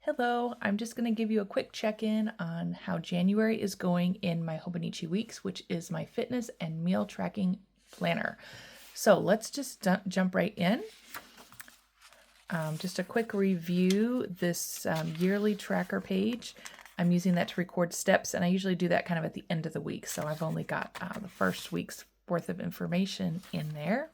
Hello, I'm just going to give you a quick check-in on how January is going in my Hobonichi Weeks, which is my fitness and meal tracking planner. So let's just jump right in. Just a quick review, this yearly tracker page, I'm using that to record steps, and I usually do that kind of at the end of the week. So I've only got the first week's worth of information in there.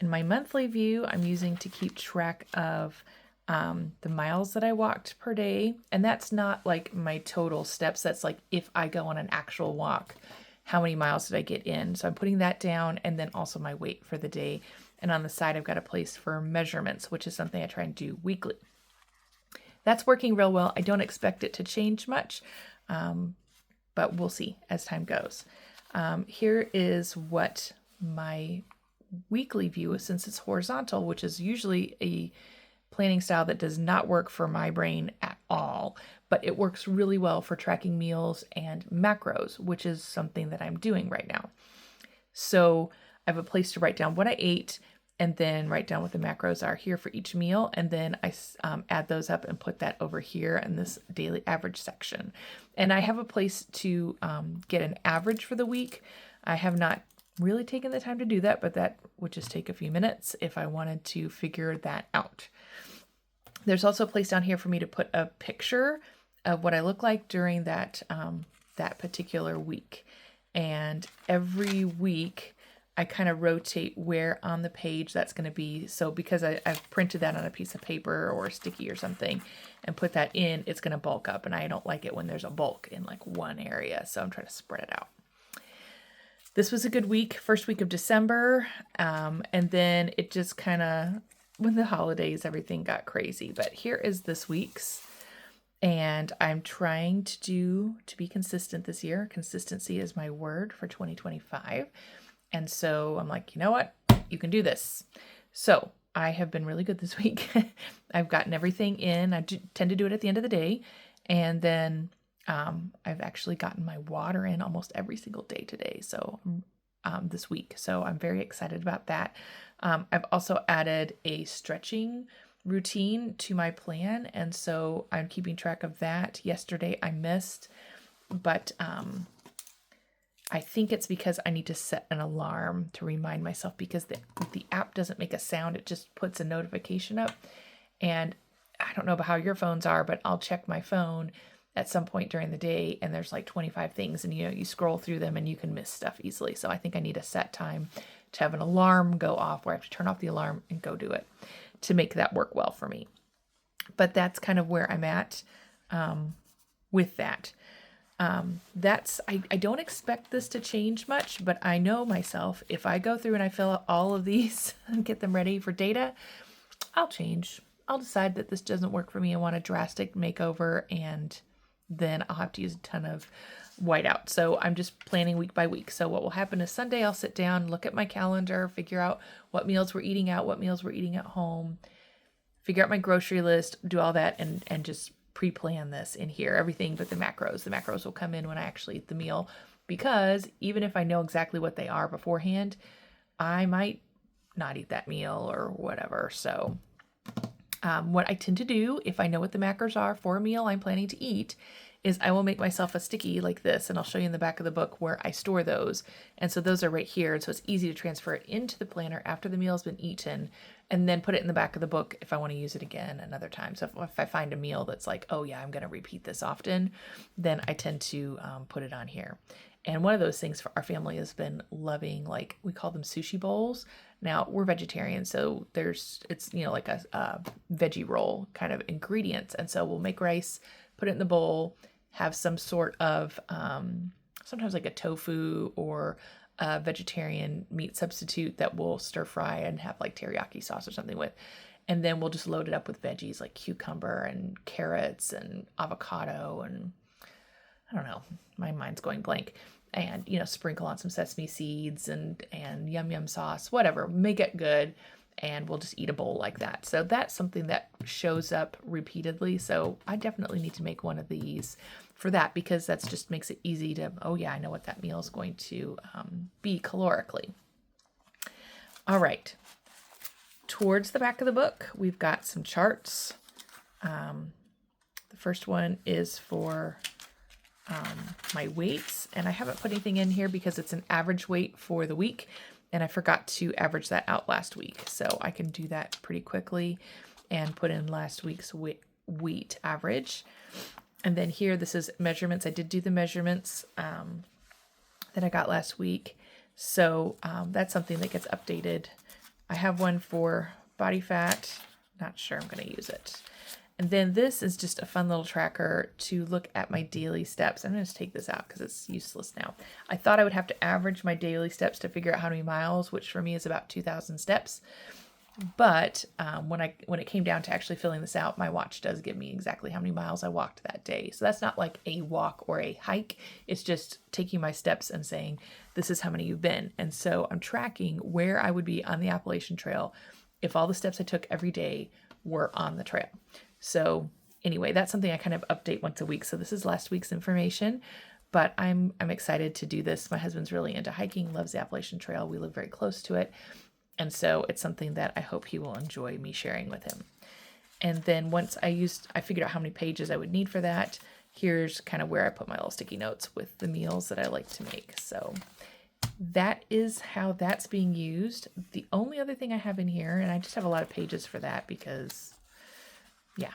In my monthly view, I'm using to keep track of the miles that I walked per day. And that's not like my total steps. That's like if I go on an actual walk, how many miles did I get in? So I'm putting that down, and then also my weight for the day. And on the side, I've got a place for measurements, which is something I try and do weekly. That's working real well. I don't expect it to change much, but we'll see as time goes. Here is what my weekly view is, since it's horizontal, which is usually a planning style that does not work for my brain at all, but it works really well for tracking meals and macros, which is something that I'm doing right now. So I have a place to write down what I ate and then write down what the macros are here for each meal. And then I add those up and put that over here in this daily average section. And I have a place to get an average for the week. I have not really taken the time to do that, but that would just take a few minutes if I wanted to figure that out. There's also a place down here for me to put a picture of what I look like during that that particular week. And every week I kind of rotate where on the page that's going to be. So because I've printed that on a piece of paper or sticky or something and put that in, it's going to bulk up. And I don't like it when there's a bulk in like one area. So I'm trying to spread it out. This was a good week, first week of December. And then it just kind of, with the holidays, everything got crazy. But here is this week's. And I'm trying to be consistent this year. Consistency is my word for 2025. And so I'm like, you know what? You can do this. So I have been really good this week. I've gotten everything in. I tend to do it at the end of the day. And then I've actually gotten my water in almost every single day today. So this week. So I'm very excited about that. I've also added a stretching routine to my plan. And so I'm keeping track of that. Yesterday I missed, but I think it's because I need to set an alarm to remind myself, because the app doesn't make a sound. It just puts a notification up. And I don't know about how your phones are, but I'll check my phone at some point during the day and there's like 25 things, and you scroll through them and you can miss stuff easily. So I think I need a set time to have an alarm go off where I have to turn off the alarm and go do it to make that work well for me. But that's kind of where I'm at with that. I don't expect this to change much, but I know myself, if I go through and I fill out all of these and get them ready for data, I'll change. I'll decide that this doesn't work for me. I want a drastic makeover, and then I'll have to use a ton of whiteout. So I'm just planning week by week. So what will happen is Sunday, I'll sit down, look at my calendar, figure out what meals we're eating out, what meals we're eating at home, figure out my grocery list, do all that, and just pre-plan this in here, everything but the macros. The macros will come in when I actually eat the meal, because even if I know exactly what they are beforehand, I might not eat that meal or whatever. So what I tend to do, if I know what the macros are for a meal I'm planning to eat, is I will make myself a sticky like this, and I'll show you in the back of the book where I store those. And so those are right here. And so it's easy to transfer it into the planner after the meal's been eaten, and then put it in the back of the book if I want to use it again another time. So if I find a meal that's like, oh yeah, I'm going to repeat this often, then I tend to put it on here. And one of those things for our family has been loving, like we call them sushi bowls. Now we're vegetarian, so it's like a veggie roll kind of ingredients. And so we'll make rice, put it in the bowl, have some sort of, sometimes like a tofu or a vegetarian meat substitute that we'll stir fry and have like teriyaki sauce or something with. And then we'll just load it up with veggies like cucumber and carrots and avocado and I don't know, my mind's going blank. And, sprinkle on some sesame seeds and yum yum sauce, whatever, make it good. And we'll just eat a bowl like that. So that's something that shows up repeatedly. So I definitely need to make one of these for that, because that's just makes it easy to, oh yeah, I know what that meal is going to be calorically. All right. Towards the back of the book, we've got some charts. First one is for my weights, and I haven't put anything in here because it's an average weight for the week, and I forgot to average that out last week. So I can do that pretty quickly and put in last week's wheat average. And then here, this is measurements. I did do the measurements that I got last week. So that's something that gets updated. I have one for body fat. Not sure I'm going to use it. And then this is just a fun little tracker to look at my daily steps. I'm going to take this out because it's useless now. I thought I would have to average my daily steps to figure out how many miles, which for me is about 2,000 steps. But when it came down to actually filling this out, my watch does give me exactly how many miles I walked that day. So that's not like a walk or a hike. It's just taking my steps and saying, this is how many you've been. And so I'm tracking where I would be on the Appalachian Trail if all the steps I took every day were on the trail. So anyway, that's something I kind of update once a week. So this is last week's information, but I'm excited to do this. My husband's really into hiking, loves the Appalachian Trail. We live very close to it. And so it's something that I hope he will enjoy me sharing with him. And then once I figured out how many pages I would need for that. Here's kind of where I put my little sticky notes with the meals that I like to make. So that is how that's being used. The only other thing I have in here, and I just have a lot of pages for that because, yeah.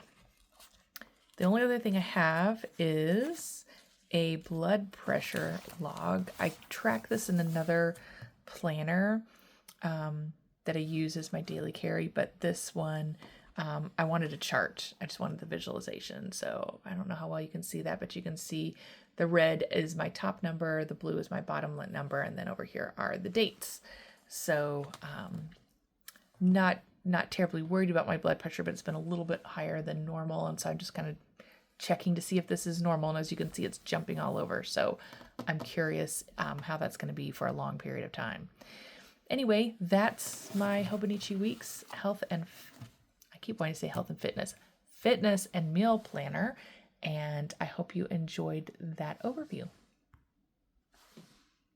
The only other thing I have is a blood pressure log. I track this in another planner that I use as my daily carry, but this one, I wanted a chart. I just wanted the visualization. So I don't know how well you can see that, but you can see the red is my top number, the blue is my bottom number, and then over here are the dates. So not terribly worried about my blood pressure, but it's been a little bit higher than normal, and so I'm just kind of checking to see if this is normal. And as you can see, it's jumping all over. So I'm curious how that's going to be for a long period of time. Anyway, that's my Hobonichi Weeks I keep wanting to say health and fitness and meal planner. And I hope you enjoyed that overview.